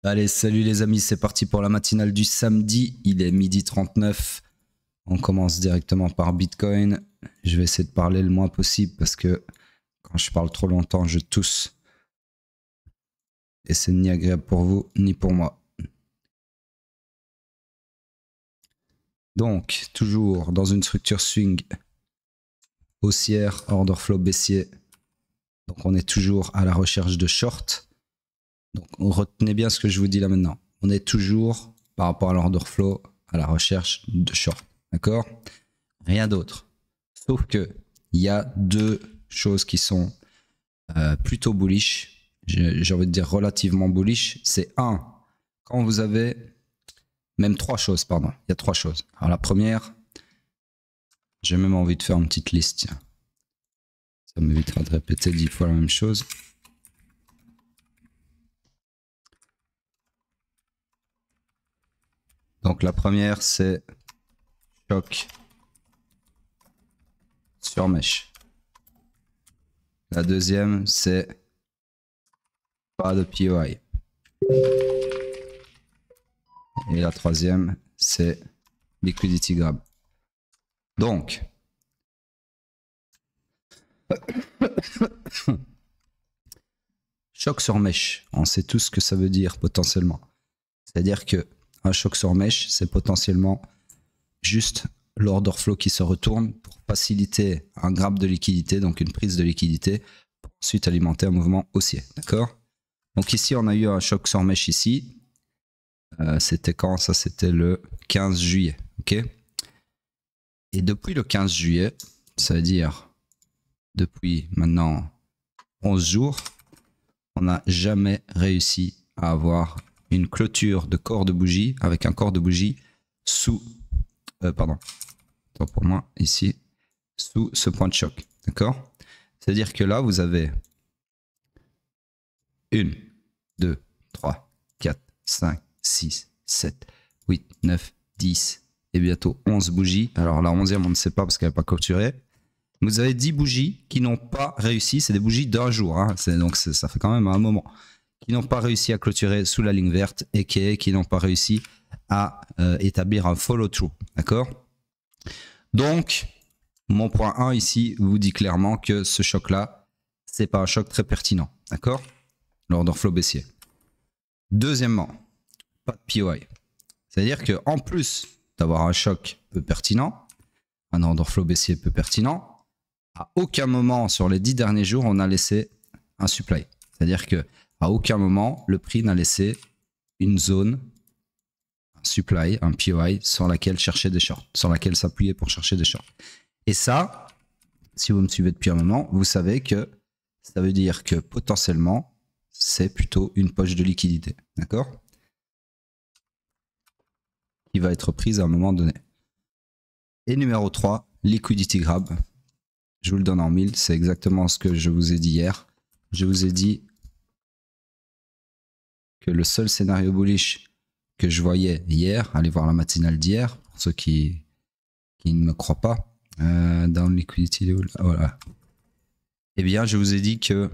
Allez, salut les amis, c'est parti pour la matinale du samedi. Il est 12h39. On commence directement par Bitcoin. Je vais essayer de parler le moins possible parce que quand je parle trop longtemps, je tousse. Et c'est ni agréable pour vous, ni pour moi. Donc, toujours dans une structure swing haussière, order flow baissier. Donc, on est toujours à la recherche de short. Donc, retenez bien ce que je vous dis là maintenant. On est toujours, par rapport à l'order flow, à la recherche de short. D'accord? Rien d'autre. Sauf que il y a deux choses qui sont plutôt bullish. J'ai envie de dire relativement bullish. C'est un, quand vous avez même trois choses, pardon. Il y a trois choses. Alors la première, j'ai même envie de faire une petite liste. Tiens. Ça m'évitera de répéter 10 fois la même chose. Donc la première, c'est choc sur mèche. La deuxième, c'est pas de POI. Et la troisième, c'est liquidity grab. Donc, choc sur mèche, on sait tous ce que ça veut dire potentiellement. C'est-à-dire que un choc sur mèche, c'est potentiellement juste l'order flow qui se retourne pour faciliter un grab de liquidité, donc une prise de liquidité, pour ensuite alimenter un mouvement haussier. D'accord? Donc ici, on a eu un choc sur mèche ici. C'était quand? Ça, c'était le 15 juillet. Ok? Et depuis le 15 juillet, ça veut dire depuis maintenant 11 jours, on n'a jamais réussi à avoir une clôture de corps de bougie avec un corps de bougie sous, pardon, attends pour moi, ici, sous ce point de choc. D'accord? C'est-à-dire que là, vous avez 1, 2, 3, 4, 5, 6, 7, 8, 9, 10 et bientôt 11 bougies. Alors la 11e, on ne sait pas parce qu'elle n'est pas clôturée. Vous avez 10 bougies qui n'ont pas réussi. C'est des bougies d'un jour. Hein. Donc ça fait quand même un moment. Qui n'ont pas réussi à clôturer sous la ligne verte et qui n'ont pas réussi à établir un follow-through. D'accord? Donc, mon point 1 ici vous dit clairement que ce choc-là, c'est pas un choc très pertinent. D'accord? L'order flow baissier. Deuxièmement, pas de POI. C'est-à-dire qu'en plus d'avoir un choc peu pertinent, un order flow baissier peu pertinent, à aucun moment sur les 10 derniers jours, on a laissé un supply. C'est-à-dire que à aucun moment, le prix n'a laissé une zone, un supply, un POI, sur laquelle chercher des shorts, sur laquelle s'appuyer pour chercher des shorts. Et ça, si vous me suivez depuis un moment, vous savez que ça veut dire que potentiellement, c'est plutôt une poche de liquidité. D'accord? Qui va être prise à un moment donné. Et numéro 3, liquidity grab. Je vous le donne en 1000, c'est exactement ce que je vous ai dit hier. Je vous ai dit que le seul scénario bullish que je voyais hier, allez voir la matinale d'hier, pour ceux qui ne me croient pas, down liquidity, voilà. Eh bien, je vous ai dit que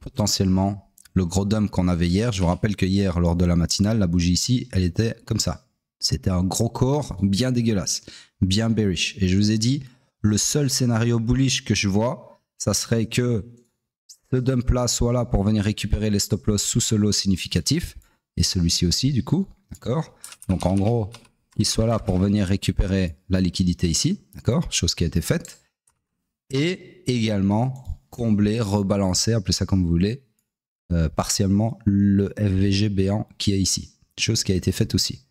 potentiellement, le gros dump qu'on avait hier, je vous rappelle que hier, lors de la matinale, la bougie ici, elle était comme ça. C'était un gros corps bien dégueulasse, bien bearish. Et je vous ai dit, le seul scénario bullish que je vois, ça serait que ce dump là soit là pour venir récupérer les stop loss sous ce lot significatif et celui-ci aussi du coup, d'accord? Donc en gros, il soit là pour venir récupérer la liquidité ici, d'accord? Chose qui a été faite. Et également combler, rebalancer, appelez ça comme vous voulez, partiellement le FVG béant qui est ici. Chose qui a été faite aussi.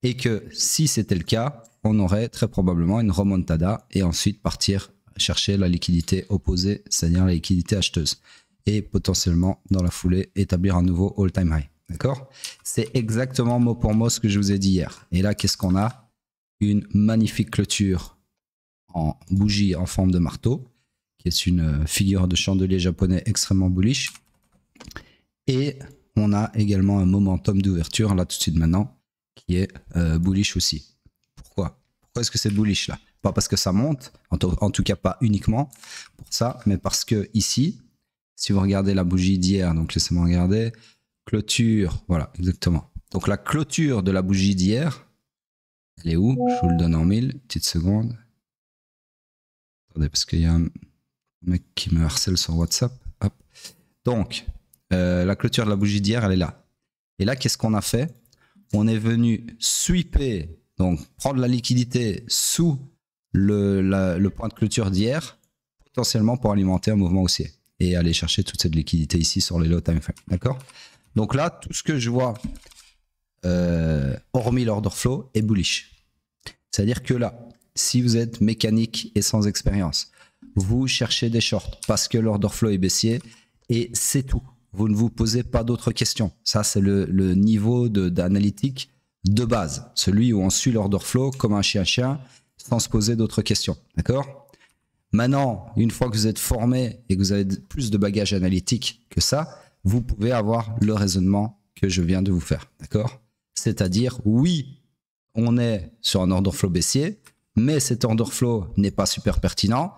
Et que si c'était le cas, on aurait très probablement une remontada et ensuite partir chercher la liquidité opposée, c'est-à-dire la liquidité acheteuse. Et potentiellement, dans la foulée, établir un nouveau all-time high. D'accord? C'est exactement mot pour mot ce que je vous ai dit hier. Et là, qu'est-ce qu'on a? Une magnifique clôture en bougie en forme de marteau, qui est une figure de chandelier japonais extrêmement bullish. Et on a également un momentum d'ouverture, là tout de suite maintenant, qui est bullish aussi. Pourquoi est-ce que c'est bullish là? Pas parce que ça monte, en tout cas pas uniquement pour ça, mais parce que ici, si vous regardez la bougie d'hier, donc laissez-moi regarder, clôture, voilà, exactement. Donc la clôture de la bougie d'hier, elle est où? Je vous le donne en 1000, petite seconde. Attendez, parce qu'il y a un mec qui me harcèle sur WhatsApp. Hop. Donc, la clôture de la bougie d'hier, elle est là. Et là, qu'est-ce qu'on a fait? On est venu sweeper, donc prendre la liquidité sous le point de clôture d'hier, potentiellement pour alimenter un mouvement haussier et aller chercher toute cette liquidité ici sur les low time frame. D'accord? Donc là, tout ce que je vois, hormis l'order flow, est bullish. C'est-à-dire que là, si vous êtes mécanique et sans expérience, vous cherchez des shorts parce que l'order flow est baissier et c'est tout. Vous ne vous posez pas d'autres questions. Ça, c'est le niveau d'analytique de base. Celui où on suit l'order flow comme un chien-chien sans se poser d'autres questions. D'accord? Maintenant, une fois que vous êtes formé et que vous avez plus de bagages analytiques que ça, vous pouvez avoir le raisonnement que je viens de vous faire. D'accord? C'est-à-dire, oui, on est sur un order flow baissier, mais cet order flow n'est pas super pertinent.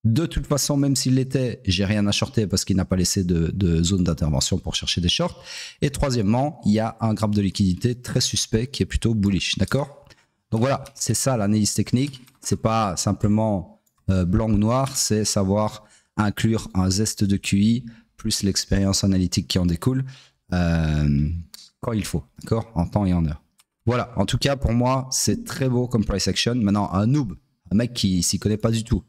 De toute façon, même s'il l'était, j'ai rien à shorter parce qu'il n'a pas laissé de zone d'intervention pour chercher des shorts. Et troisièmement, il y a un graphe de liquidité très suspect qui est plutôt bullish. D'accord? Donc voilà, c'est ça l'analyse technique. C'est pas simplement blanc ou noir, c'est savoir inclure un zeste de QI plus l'expérience analytique qui en découle quand il faut. D'accord? En temps et en heure. Voilà, en tout cas, pour moi, c'est très beau comme price action. Maintenant, un noob, un mec qui s'y connaît pas du tout,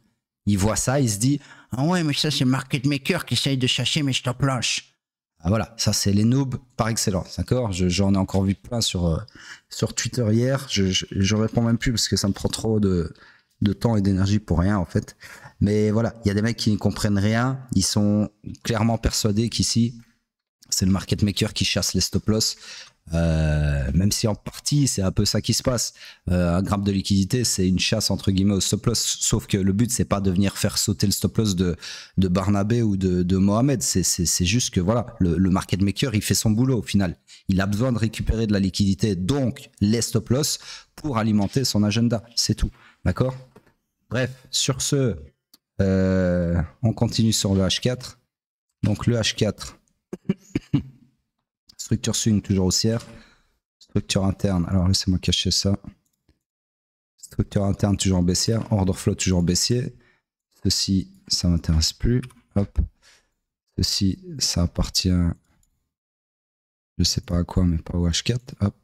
il voit ça, il se dit « Ah ouais, mais ça, c'est market maker qui essaye de chercher mes stop loss. » Ah voilà, ça, c'est les noobs par excellence, d'accord? J'en ai encore vu plein sur Twitter hier. Je réponds même plus parce que ça me prend trop de temps et d'énergie pour rien, en fait. Mais voilà, il y a des mecs qui ne comprennent rien. Ils sont clairement persuadés qu'ici, c'est le market maker qui chasse les stop loss. Même si en partie c'est un peu ça qui se passe, un graphe de liquidité c'est une chasse entre guillemets au stop loss, sauf que le but c'est pas de venir faire sauter le stop loss de Barnabé ou de Mohamed, c'est juste que voilà, le market maker il fait son boulot au final, il a besoin de récupérer de la liquidité, donc les stop loss pour alimenter son agenda, c'est tout, d'accord? Bref, sur ce on continue sur le H4. Donc le H4 structure swing toujours haussière. Structure interne, alors laissez-moi cacher ça. Structure interne toujours baissière. Order flow toujours baissier. Ceci, ça m'intéresse plus. Hop. Ceci, ça appartient, je sais pas à quoi, mais pas au H4. Hop.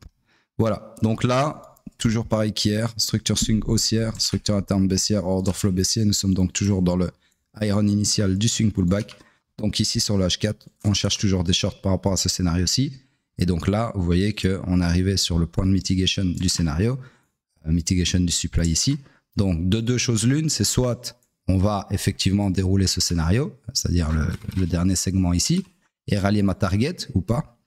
Voilà. Donc là, toujours pareil qu'hier. Structure swing haussière. Structure interne baissière. Order flow baissier. Nous sommes donc toujours dans le iron initial du swing pullback. Donc ici sur le H4, on cherche toujours des shorts par rapport à ce scénario-ci. Et donc là, vous voyez qu'on est arrivé sur le point de mitigation du scénario, mitigation du supply ici. Donc de deux choses l'une, c'est soit on va effectivement dérouler ce scénario, c'est-à-dire le dernier segment ici, et rallier ma target ou pas,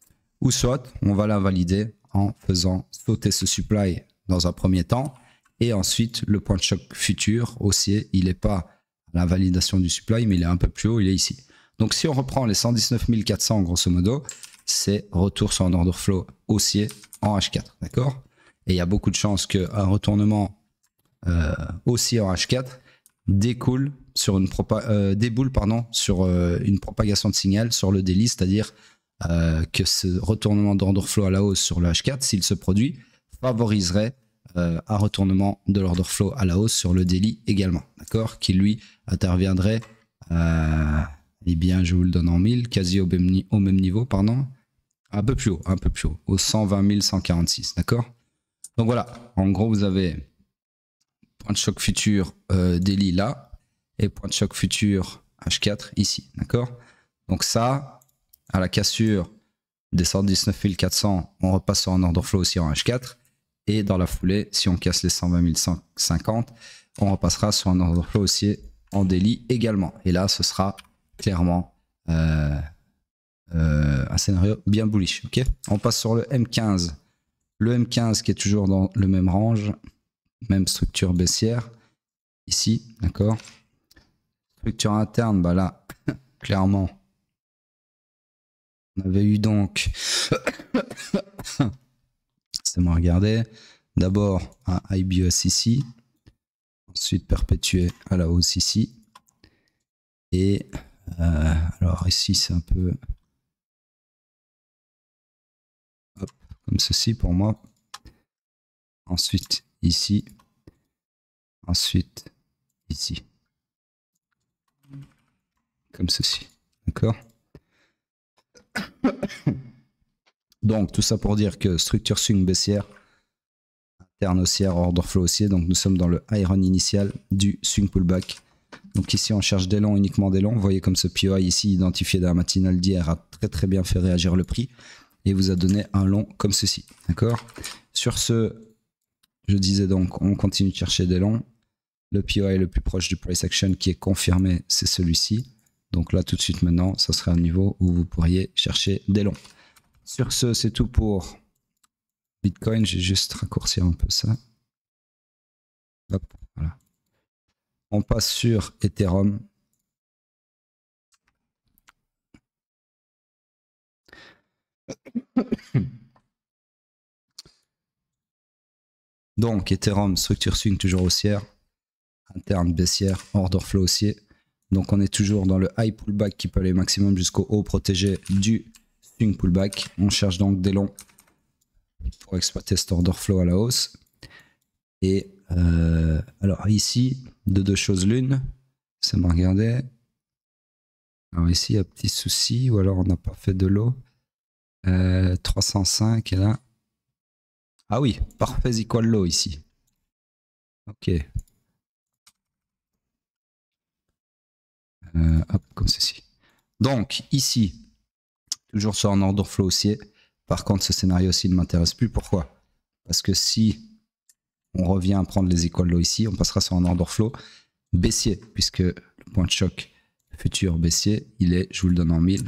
ou soit on va la valider en faisant sauter ce supply dans un premier temps, et ensuite le point de choc futur haussier, il n'est pas à la validation du supply, mais il est un peu plus haut, il est ici. Donc si on reprend les 119 400 grosso modo, c'est retour sur un order flow haussier en H4, d'accord? Et il y a beaucoup de chances qu'un retournement haussier en H4 déboule sur une propagation de signal sur le daily, c'est-à-dire que ce retournement d'order flow à la hausse sur le H4, s'il se produit, favoriserait un retournement de l'order flow à la hausse sur le daily également, d'accord? Qui lui interviendrait eh bien, je vous le donne en 1000, quasi au même niveau, pardon. Un peu plus haut, au 120 146, d'accord? Donc voilà, en gros, vous avez point de choc futur daily là, et point de choc futur H4 ici, d'accord? Donc ça, à la cassure des 119 400, on repasse sur un order flow aussi en H4, et dans la foulée, si on casse les 120 150, on repassera sur un order flow aussi en daily également. Et là, ce sera clairement un scénario bien bullish. Okay, on passe sur le M15. Le M15 qui est toujours dans le même range, même structure baissière. Ici, d'accord. Structure interne, bah là, clairement, on avait eu donc, c'est moi regarder, d'abord un IBS ici, ensuite perpétué à la hausse ici, et alors ici c'est un peu comme ceci pour moi. Ensuite, ici. Ensuite, ici. Comme ceci. D'accord? Donc, tout ça pour dire que structure swing baissière, interne haussière, order flow haussier. Donc, nous sommes dans le high run initial du swing pullback. Donc, ici, on cherche des longs, uniquement des longs. Vous voyez comme ce POI ici, identifié dans la matinale d'hier, a très bien fait réagir le prix et vous a donné un long comme ceci. D'accord? Sur ce, je disais donc, on continue de chercher des longs. Le POI le plus proche du price action qui est confirmé, c'est celui-ci. Donc là, tout de suite maintenant, ça serait un niveau où vous pourriez chercher des longs. Sur ce, c'est tout pour Bitcoin. J'ai juste raccourci un peu ça. Hop, voilà. On passe sur Ethereum. Donc, Ethereum, structure swing toujours haussière. Interne baissière, order flow haussier. Donc on est toujours dans le high pullback qui peut aller maximum jusqu'au haut protégé du swing pullback. On cherche donc des longs pour exploiter cet order flow à la hausse. Et alors ici, de deux choses l'une, ça m'a regardé. Alors ici, il y a un petit souci, ou alors on n'a pas fait de l'eau. 305 et là. Ah oui, parfait equal low ici. Ok. Hop, comme ceci. Donc ici, toujours sur un order flow haussier. Par contre, ce scénario-ci ne m'intéresse plus. Pourquoi? Parce que si on revient à prendre les equal low ici, on passera sur un order flow baissier, puisque le point de choc futur baissier, il est, je vous le donne en 1000,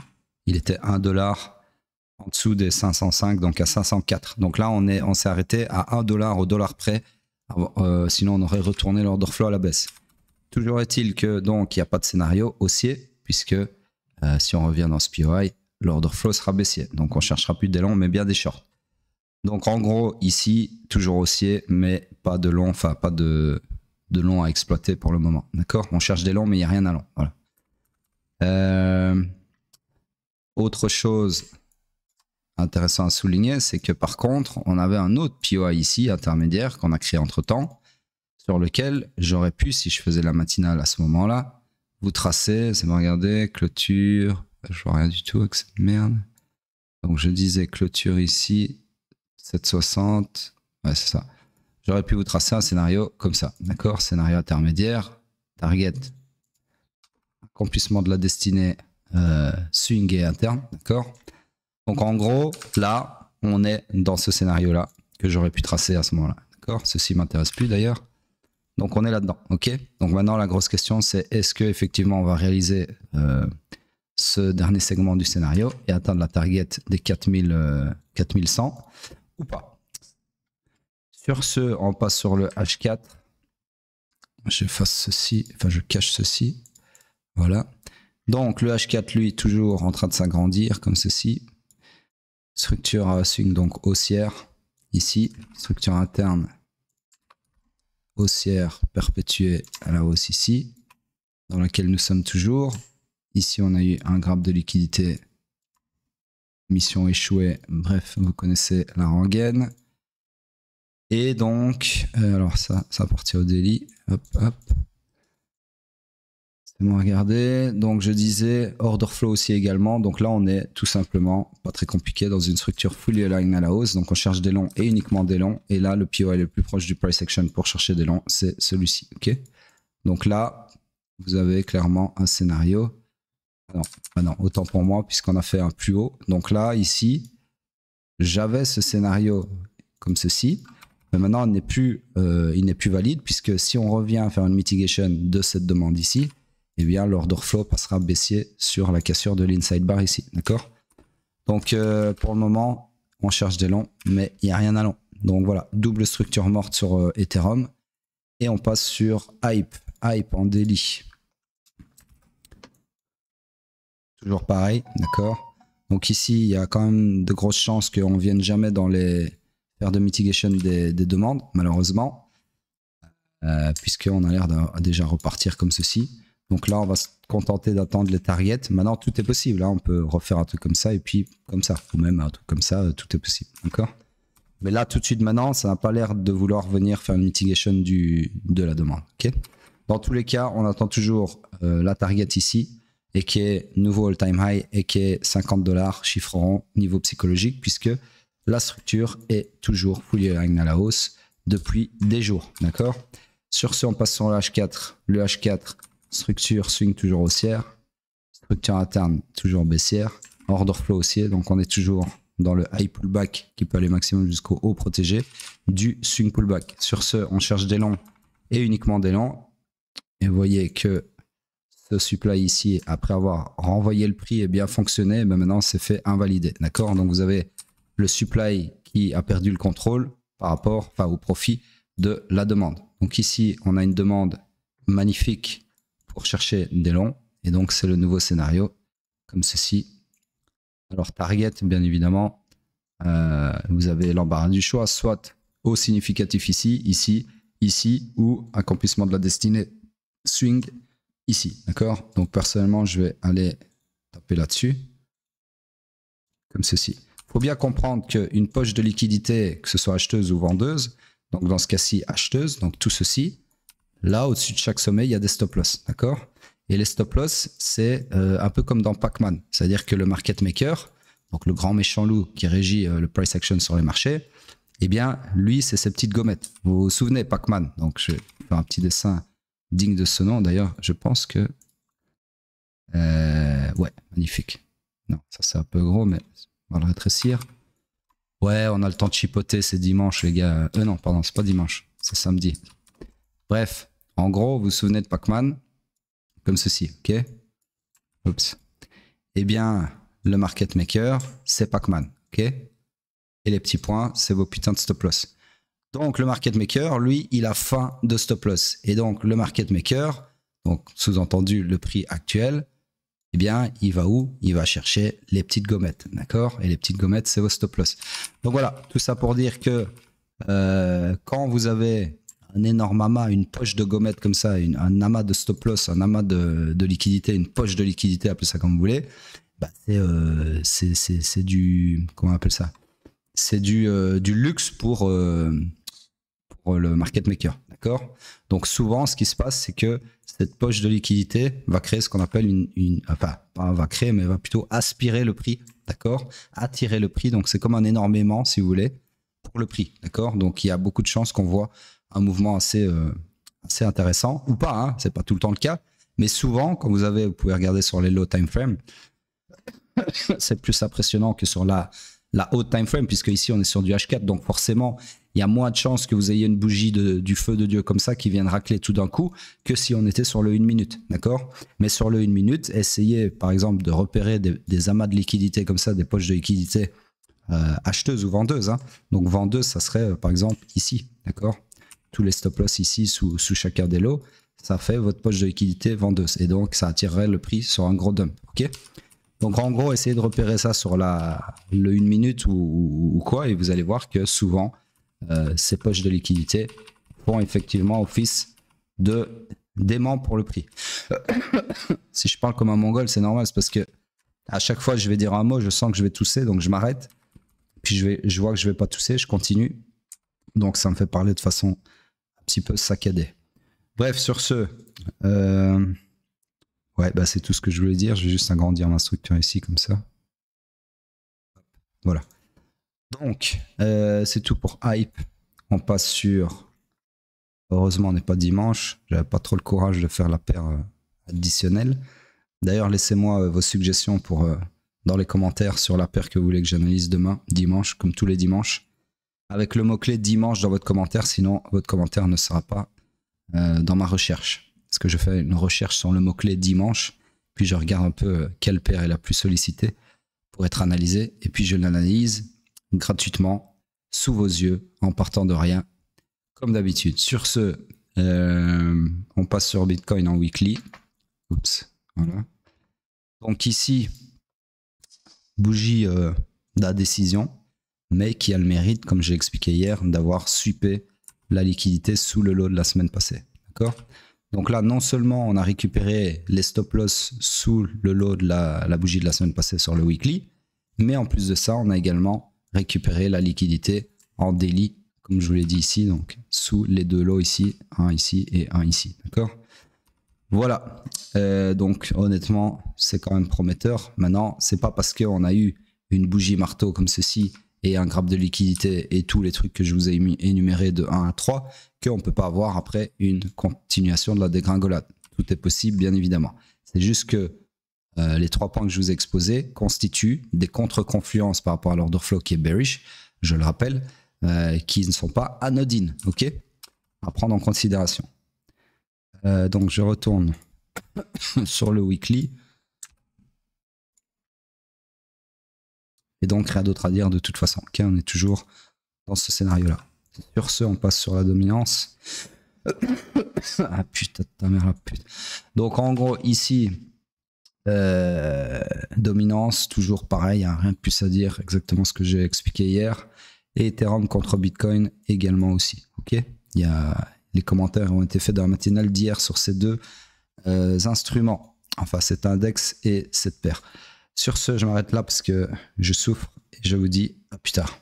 il était 1 dollar en dessous des 505, donc à 504. Donc là, on s'est arrêté à 1 dollar au dollar près. Sinon, on aurait retourné l'order flow à la baisse. Toujours est-il que donc il n'y a pas de scénario haussier, puisque si on revient dans ce POI, l'order flow sera baissier. Donc on cherchera plus des longs, mais bien des shorts. Donc en gros, ici, toujours haussier, mais pas de long, enfin pas de long à exploiter pour le moment. D'accord? On cherche des longs, mais il n'y a rien à long. Voilà. Autre chose intéressant à souligner, c'est que par contre, on avait un autre POI ici, intermédiaire, qu'on a créé entre-temps, sur lequel j'aurais pu, si je faisais la matinale à ce moment-là, vous tracer, c'est me regarder, clôture, je vois rien du tout avec cette merde. Donc je disais clôture ici, 760, ouais c'est ça. J'aurais pu vous tracer un scénario comme ça, d'accord? Scénario intermédiaire, target, accomplissement de la destinée, swing et interne, d'accord? Donc en gros, là, on est dans ce scénario-là que j'aurais pu tracer à ce moment-là, d'accord? Ceci m'intéresse plus d'ailleurs. Donc on est là-dedans, ok? Donc maintenant la grosse question c'est est-ce que effectivement on va réaliser ce dernier segment du scénario et atteindre la target des 4100 ou pas? Sur ce, on passe sur le H4. Je fasse ceci, enfin je cache ceci. Voilà. Donc le H4 lui toujours en train de s'agrandir comme ceci. Structure swing donc haussière ici, structure interne haussière perpétuée à la hausse ici, dans laquelle nous sommes toujours. Ici, on a eu un graphe de liquidité, mission échouée, bref, vous connaissez la rengaine. Et donc, alors ça appartient au daily, hop, hop. C'est bon à regarder. Donc, je disais order flow aussi également. Donc là, on est tout simplement, pas très compliqué, dans une structure fully aligned à la hausse. Donc, on cherche des longs et uniquement des longs. Et là, le POI le plus proche du price action pour chercher des longs, c'est celui-ci. Ok. Donc là, vous avez clairement un scénario. Ah non, autant pour moi, puisqu'on a fait un plus haut. Donc là, ici, j'avais ce scénario comme ceci. Mais maintenant, il n'est plus valide, puisque si on revient à faire une mitigation de cette demande ici, eh bien, l'order flow passera baissier sur la cassure de l'inside bar ici. D'accord? Donc, pour le moment, on cherche des longs, mais il n'y a rien à long. Donc voilà, double structure morte sur Ethereum. Et on passe sur Hype. Hype en daily. Toujours pareil, d'accord? Donc ici, il y a quand même de grosses chances qu'on ne vienne jamais dans les faire de mitigation des demandes, malheureusement, puisqu'on a l'air de déjà repartir comme ceci. Donc là, on va se contenter d'attendre les targets. Maintenant, tout est possible. Hein. On peut refaire un truc comme ça et puis comme ça. Ou même un truc comme ça, tout est possible. D'accord? Mais là, tout de suite maintenant, ça n'a pas l'air de vouloir venir faire une mitigation de la demande. Okay, dans tous les cas, on attend toujours la target ici et qui est nouveau all-time high et qui est $50 chiffre rond niveau psychologique puisque la structure est toujours fully aligned à la hausse depuis des jours. D'accord. Sur ce, on passe sur le H4. Le H4, structure swing toujours haussière, structure interne toujours baissière, order flow haussier, donc on est toujours dans le high pullback qui peut aller maximum jusqu'au haut protégé du swing pullback. Sur ce, on cherche des longs et uniquement des longs. Et vous voyez que ce supply ici, après avoir renvoyé le prix et bien fonctionné, ben maintenant c'est fait invalider. D'accord. Donc vous avez le supply qui a perdu le contrôle par rapport, enfin au profit de la demande. Donc ici, on a une demande magnifique pour chercher des longs. Et donc c'est le nouveau scénario comme ceci. Alors target, bien évidemment, vous avez l'embarras du choix, soit haut significatif ici, ici, ici, ou accomplissement de la destinée swing ici, d'accord. Donc personnellement, je vais aller taper là-dessus, comme ceci. Il faut bien comprendre qu'une poche de liquidité, que ce soit acheteuse ou vendeuse, donc dans ce cas-ci acheteuse, donc tout ceci, là au-dessus de chaque sommet, il y a des stop-loss, d'accord. Et les stop-loss, c'est un peu comme dans Pac-Man. C'est-à-dire que le market maker, donc le grand méchant loup qui régit le price action sur les marchés, eh bien, lui, c'est ces petites gommettes. Vous vous souvenez, Pac-Man. Donc, je vais faire un petit dessin digne de ce nom. D'ailleurs, je pense que... ouais, magnifique. Non, ça c'est un peu gros, mais on va le rétrécir. Ouais, on a le temps de chipoter, c'est dimanche, les gars. Non, pardon, c'est pas dimanche, c'est samedi. Bref, en gros, vous vous souvenez de Pac-Man? Comme ceci, ok. Oups. Eh bien, le market maker, c'est Pac-Man, ok. Et les petits points, c'est vos putains de stop-loss. Donc, le market maker, lui, il a faim de stop-loss. Et donc, le market maker, donc sous-entendu le prix actuel, eh bien, il va où? Il va chercher les petites gommettes, d'accord. Et les petites gommettes, c'est vos stop-loss. Donc voilà, tout ça pour dire que quand vous avez un énorme amas, une poche de gommettes comme ça, un amas de stop-loss, un amas de liquidité, une poche de liquidité, appelez ça comme vous voulez, bah c'est du, comment on appelle ça, c'est du luxe pour le market maker, d'accord. Donc souvent, ce qui se passe, c'est que cette poche de liquidité va créer ce qu'on appelle enfin, pas va créer, mais va plutôt aspirer le prix, d'accord, attirer le prix. Donc c'est comme un énorme aimant, si vous voulez, pour le prix, d'accord. Donc il y a beaucoup de chances qu'on voit un mouvement assez intéressant, ou pas, hein, c'est pas tout le temps le cas, mais souvent, quand vous pouvez regarder sur les low time frame, c'est plus impressionnant que sur la haute time frame, puisque ici on est sur du H4, donc forcément il y a moins de chances que vous ayez une bougie du feu de Dieu comme ça qui vienne racler tout d'un coup que si on était sur le 1 minute, d'accord. Mais sur le 1 minute, essayez par exemple de repérer des amas de liquidité comme ça, des poches de liquidité acheteuses ou vendeuses, hein. Donc vendeuse, ça serait par exemple ici, d'accord. Tous les stop-loss ici sous chacun des lots, ça fait votre poche de liquidité vendeuse. Et donc, ça attirerait le prix sur un gros dump. Ok. Donc, en gros, essayez de repérer ça sur le 1 minute ou quoi. Et vous allez voir que souvent, ces poches de liquidité font effectivement office d'aimant pour le prix. Si je parle comme un mongol, c'est normal. C'est parce que à chaque fois que je vais dire un mot, je sens que je vais tousser. Donc, je m'arrête. Puis, je vois que je ne vais pas tousser. Je continue. Donc, ça me fait parler de façon un petit peu saccadé. Bref, sur ce, ouais, bah c'est tout ce que je voulais dire. Je vais juste agrandir ma structure ici, comme ça. Voilà. Donc, c'est tout pour Hype. On passe sur... Heureusement, on n'est pas dimanche. J'avais pas trop le courage de faire la paire additionnelle. D'ailleurs, laissez-moi vos suggestions dans les commentaires sur la paire que vous voulez que j'analyse demain, dimanche, comme tous les dimanches. Avec le mot-clé dimanche dans votre commentaire, sinon votre commentaire ne sera pas dans ma recherche. Parce que je fais une recherche sur le mot-clé dimanche, puis je regarde un peu quelle paire est la plus sollicitée pour être analysée, et puis je l'analyse gratuitement, sous vos yeux, en partant de rien, comme d'habitude. Sur ce, on passe sur Bitcoin en weekly. Oups, voilà. Donc ici, bougie d'indécision, mais qui a le mérite, comme j'ai expliqué hier, d'avoir sweepé la liquidité sous le lot de la semaine passée. D'accord? Donc là, non seulement on a récupéré les stop-loss sous le lot de la bougie de la semaine passée sur le weekly, mais en plus de ça, on a également récupéré la liquidité en daily, comme je vous l'ai dit ici, donc sous les deux lots ici, un ici et un ici, d'accord? Voilà, donc honnêtement, c'est quand même prometteur. Maintenant, c'est pas parce qu'on a eu une bougie marteau comme ceci et un graphe de liquidité et tous les trucs que je vous ai énumérés de 1 à 3 qu'on ne peut pas avoir après une continuation de la dégringolade. Tout est possible, bien évidemment. C'est juste que les 3 points que je vous ai exposés constituent des contre-confluences par rapport à l'order flow qui est bearish, je le rappelle, qui ne sont pas anodines, ok? À prendre en considération. Donc je retourne sur le weekly. Et donc rien d'autre à dire de toute façon. Ok, on est toujours dans ce scénario-là. Sur ce, on passe sur la dominance. Ah putain de ta mère, la putain. Donc en gros, ici, dominance, toujours pareil, hein, rien de plus à dire, exactement ce que j'ai expliqué hier. Et Ethereum contre Bitcoin également aussi. Ok, il y a... Les commentaires ont été faits dans la matinale d'hier sur ces deux instruments, enfin cet index et cette paire. Sur ce, je m'arrête là parce que je souffre et je vous dis à plus tard.